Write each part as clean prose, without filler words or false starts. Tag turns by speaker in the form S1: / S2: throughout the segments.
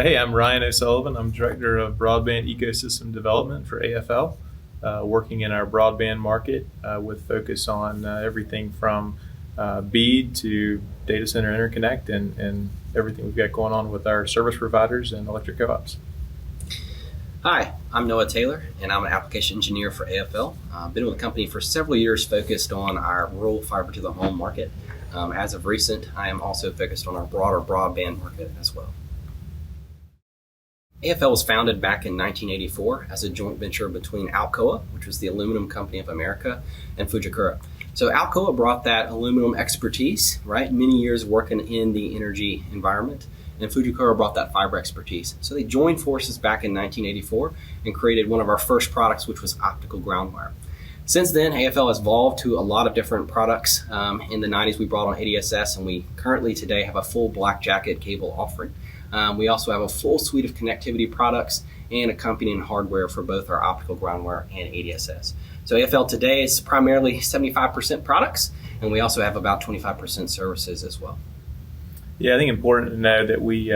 S1: Hey, I'm Ryan O'Sullivan. I'm Director of Broadband Ecosystem Development for AFL, working in our broadband market with focus on everything from BEAD to data center interconnect and everything we've got going on with our service providers and electric co-ops.
S2: Hi, I'm Noah Taylor, and I'm an application engineer for AFL. I've been with the company for several years, focused on our rural fiber to the home market. As of recent, I am also focused on our broader broadband market as well. AFL was founded back in 1984 as a joint venture between Alcoa, which was the aluminum company of America, and Fujikura. So Alcoa brought that aluminum expertise, right? Many years working in the energy environment, and Fujikura brought that fiber expertise. So they joined forces back in 1984 and created one of our first products, which was optical ground wire. Since then, AFL has evolved to a lot of different products. In the 90s, we brought on ADSS, and we currently today have a full black jacket cable offering. We also have a full suite of connectivity products and accompanying hardware for both our optical ground wire and ADSS. So AFL today is primarily 75% products, and we also have about 25% services as well.
S1: Yeah, I think important to know that we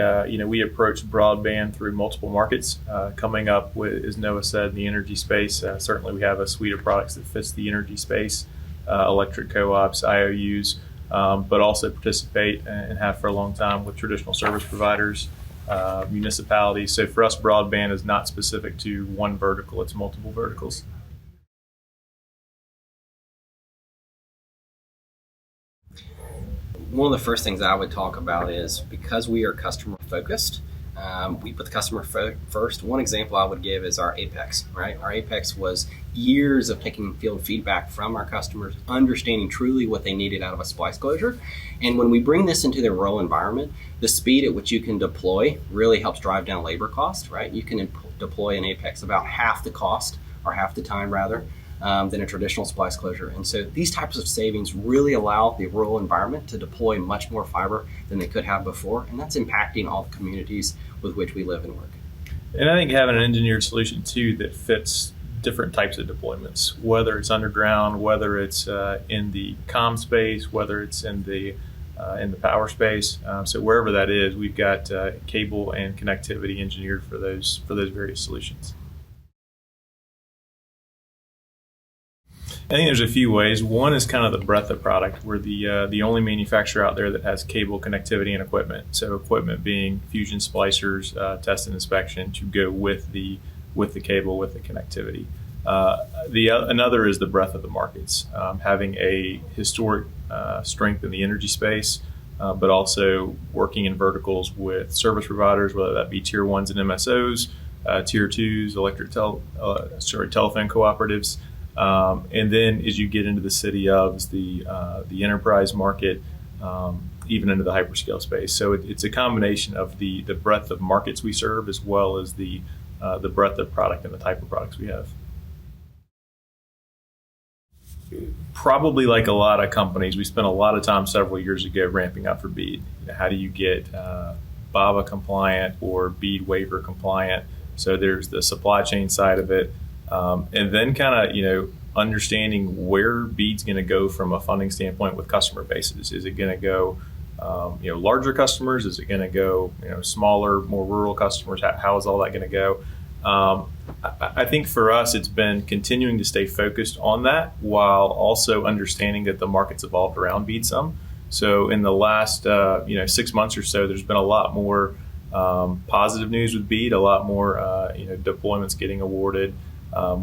S1: approach broadband through multiple markets. Coming up with, as Noah said, in the energy space, certainly we have a suite of products that fits the energy space, electric co-ops, IOUs, but also participate and have for a long time with traditional service providers, municipalities. So for us, broadband is not specific to one vertical, it's multiple verticals.
S2: One of the first things I would talk about is, because we are customer focused, we put the customer first. One example I would give is our Apex, right? Our Apex was years of taking field feedback from our customers, understanding truly what they needed out of a splice closure. And when we bring this into their rural environment, the speed at which you can deploy really helps drive down labor cost, right? You can deploy an Apex about half the cost, or half the time rather, than a traditional splice closure. And so these types of savings really allow the rural environment to deploy much more fiber than they could have before, and that's impacting all the communities with which we live and work.
S1: And I think having an engineered solution too that fits different types of deployments, whether it's underground, whether it's in the comm space, whether it's in the power space. So wherever that is, we've got cable and connectivity engineered for those various solutions. I think there's a few ways. One is kind of the breadth of product. We're the only manufacturer out there that has cable connectivity and equipment. So equipment being fusion splicers, test and inspection to go with the cable, with the connectivity. Another is the breadth of the markets, having a historic strength in the energy space, but also working in verticals with service providers, whether that be tier ones and MSOs, tier twos, telephone cooperatives. And then as you get into the city ofs, the enterprise market, even into the hyperscale space. So it's a combination of the breadth of markets we serve, as well as the breadth of product and the type of products we have. Probably like a lot of companies, we spent a lot of time several years ago ramping up for BEAD. How do you get BABA compliant or BEAD waiver compliant? So there's the supply chain side of it. And then kind of, understanding where BEAD's going to go from a funding standpoint with customer bases. Is it going to go, larger customers? Is it going to go, smaller, more rural customers? How is all that going to go? I think for us, it's been continuing to stay focused on that while also understanding that the market's evolved around BEAD some. So in the last, 6 months or so, there's been a lot more positive news with BEAD, a lot more, deployments getting awarded.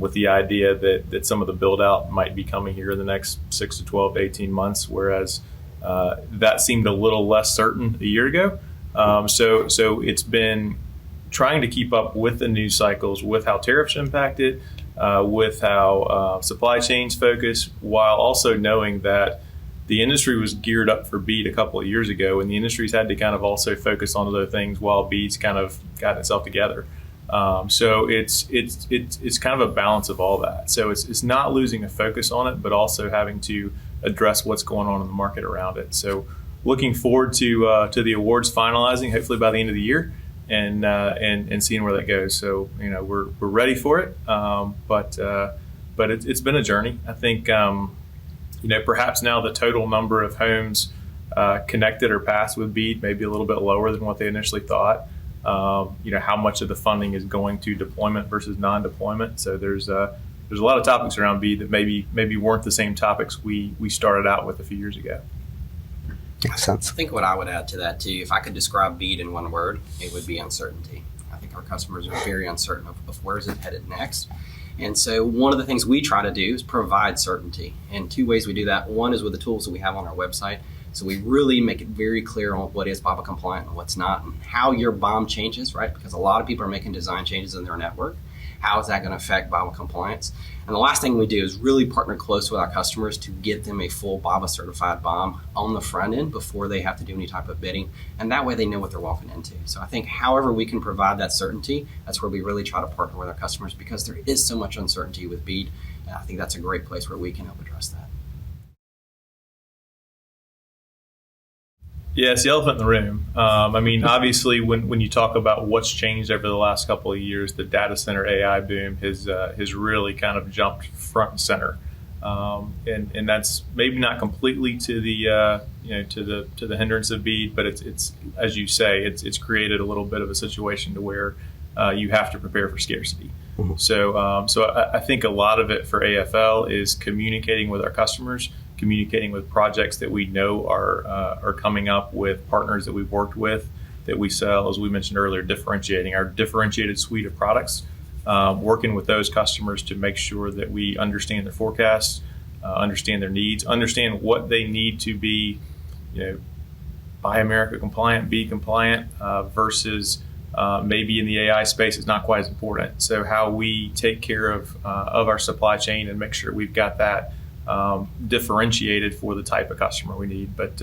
S1: With the idea that some of the build out might be coming here in the next 6 to 12 to 18 months, whereas that seemed a little less certain a year ago. So it's been trying to keep up with the news cycles, with how tariffs impact it, with how supply chains focus, while also knowing that the industry was geared up for BEAD a couple of years ago, and the industry's had to kind of also focus on other things while BEAD's kind of gotten itself together. So it's kind of a balance of all that. So it's not losing a focus on it, but also having to address what's going on in the market around it. So looking forward to the awards finalizing, hopefully by the end of the year, and seeing where that goes. So we're ready for it, but it's been a journey. I think perhaps now the total number of homes connected or passed with BEAD may be a little bit lower than what they initially thought. how much of the funding is going to deployment versus non-deployment. So there's a lot of topics around BEAD that maybe weren't the same topics we started out with a few years ago.
S2: Makes sense. I think what I would add to that too, if I could describe BEAD in one word, it would be uncertainty. I think our customers are very uncertain of where is it headed next. And so one of the things we try to do is provide certainty. And two ways we do that. One is with the tools that we have on our website. So we really make it very clear on what is BABA compliant and what's not, and how your BOM changes, right? Because a lot of people are making design changes in their network. How is that going to affect BABA compliance? And the last thing we do is really partner close with our customers to get them a full BABA certified BOM on the front end before they have to do any type of bidding. And that way they know what they're walking into. So I think however we can provide that certainty, that's where we really try to partner with our customers, because there is so much uncertainty with BEAD. And I think that's a great place where we can help address that.
S1: Yeah, it's the elephant in the room. Obviously, when you talk about what's changed over the last couple of years, the data center AI boom has really kind of jumped front and center, and that's maybe not completely to the to the hindrance of BEAD, but it's as you say, it's created a little bit of a situation to where you have to prepare for scarcity. Mm-hmm. So I think a lot of it for AFL is communicating with our customers, communicating with projects that we know are coming up, with partners that we've worked with, that we sell, as we mentioned earlier, differentiating our differentiated suite of products, working with those customers to make sure that we understand their forecasts, understand their needs, understand what they need to be, Buy America compliant, BEAD compliant, versus maybe in the AI space is not quite as important. So how we take care of our supply chain and make sure we've got that differentiated for the type of customer we need. But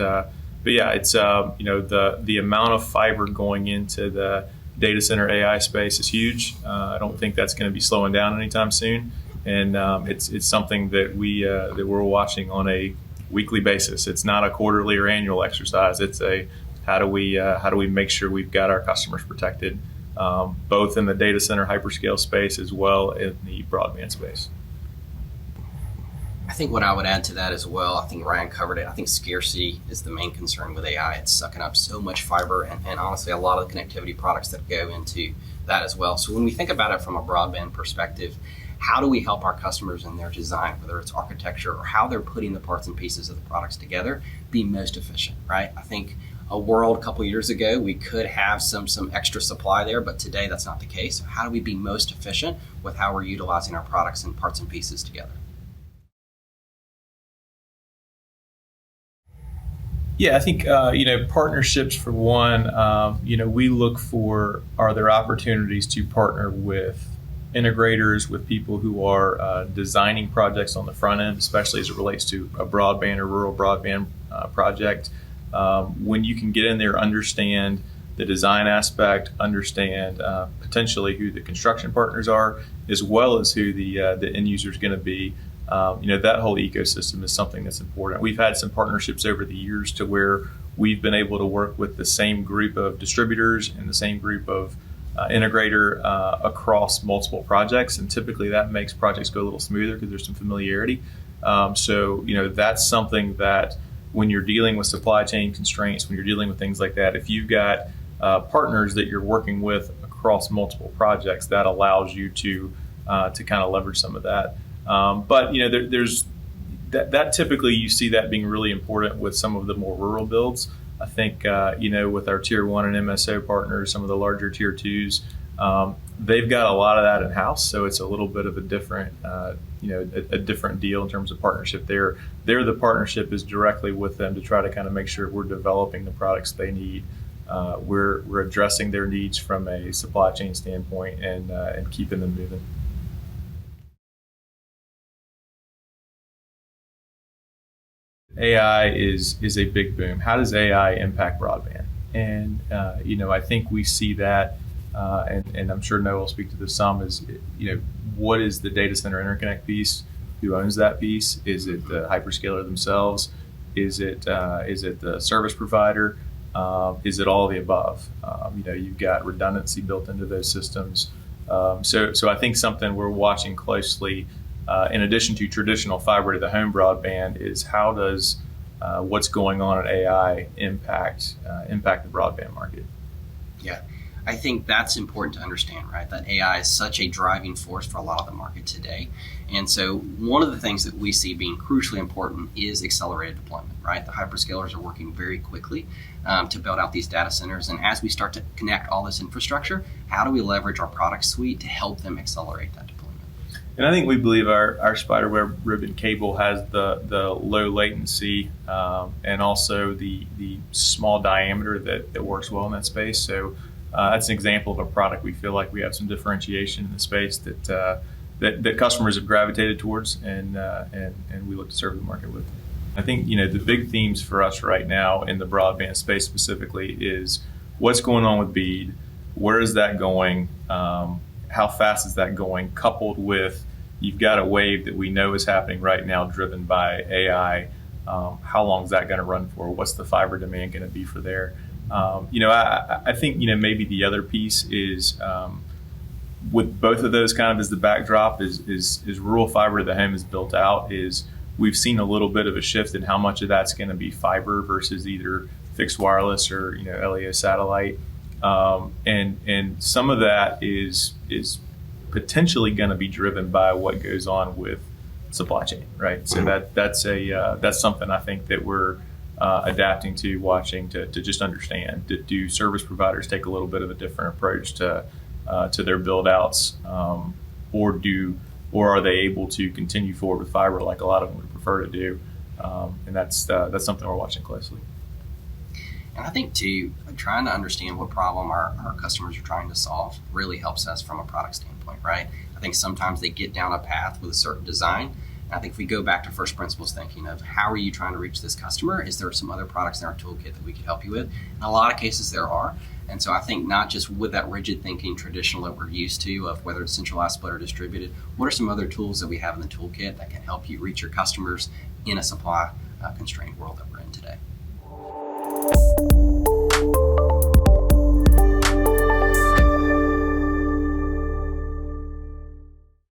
S1: yeah, it's the amount of fiber going into the data center AI space is huge. I don't think that's going to be slowing down anytime soon, and it's something that we're watching on a weekly basis. It's not a quarterly or annual exercise. It's a how do we make sure we've got our customers protected, both in the data center hyperscale space as well in the broadband space.
S2: I think what I would add to that as well, I think Ryan covered it. I think scarcity is the main concern with AI. It's sucking up so much fiber and honestly a lot of the connectivity products that go into that as well. So when we think about it from a broadband perspective, how do we help our customers in their design, whether it's architecture or how they're putting the parts and pieces of the products together, be most efficient, right? I think a world a couple of years ago, we could have some extra supply there, but today that's not the case. So how do we be most efficient with how we're utilizing our products and parts and pieces together?
S1: Yeah, I think partnerships for one. We look for, are there opportunities to partner with integrators, with people who are designing projects on the front end, especially as it relates to a broadband or rural broadband project. When you can get in there, understand the design aspect, understand potentially who the construction partners are, as well as who the end user is going to be. That whole ecosystem is something that's important. We've had some partnerships over the years to where we've been able to work with the same group of distributors and the same group of integrator across multiple projects, and typically that makes projects go a little smoother because there's some familiarity. So that's something that when you're dealing with supply chain constraints, when you're dealing with things like that, if you've got partners that you're working with across multiple projects, that allows you to kind of leverage some of that. But there's that typically you see that being really important with some of the more rural builds. I think with our tier 1 and MSO partners, some of the larger tier 2s, they've got a lot of that in house, so it's a little bit of a different a different deal in terms of partnership. There the partnership is directly with them to try to kind of make sure we're developing the products they need. We're addressing their needs from a supply chain standpoint and keeping them moving. AI is a big boom. How does AI impact broadband? And I think we see that, and I'm sure Noah will speak to this some. Is what is the data center interconnect piece? Who owns that piece? Is it the hyperscaler themselves? Is it the service provider? Is it all of the above? You've got redundancy built into those systems. So I think something we're watching closely, in addition to traditional fiber to the home broadband, is how does what's going on in AI impact the broadband market?
S2: Yeah, I think that's important to understand, right? That AI is such a driving force for a lot of the market today. And so one of the things that we see being crucially important is accelerated deployment, right? The hyperscalers are working very quickly to build out these data centers. And as we start to connect all this infrastructure, how do we leverage our product suite to help them accelerate that deployment?
S1: And I think we believe our spiderweb ribbon cable has the low latency and also the small diameter that works well in that space. So that's an example of a product we feel like we have some differentiation in the space that customers have gravitated towards, and we look to serve the market with. I think the big themes for us right now in the broadband space specifically is what's going on with BEAD, where is that going, how fast is that going, coupled with you've got a wave that we know is happening right now driven by AI. How long is that going to run for? What's the fiber demand going to be for there? I think maybe the other piece is with both of those kind of as the backdrop is rural fiber to the home is built out, is we've seen a little bit of a shift in how much of that's going to be fiber versus either fixed wireless or LEO satellite, and some of that is potentially going to be driven by what goes on with supply chain, right? So that's something I think that we're adapting to, watching to just understand. Do service providers take a little bit of a different approach to their build outs, or are they able to continue forward with fiber like a lot of them would prefer to do? And that's something we're watching closely.
S2: And I think too, trying to understand what problem our customers are trying to solve really helps us from a product standpoint, right? I think sometimes they get down a path with a certain design. I think if we go back to first principles thinking of how are you trying to reach this customer, is there some other products in our toolkit that we could help you with? In a lot of cases there are. And so I think not just with that rigid thinking traditional that we're used to of whether it's centralized, split, or distributed, what are some other tools that we have in the toolkit that can help you reach your customers in a supply constrained world that we're in today?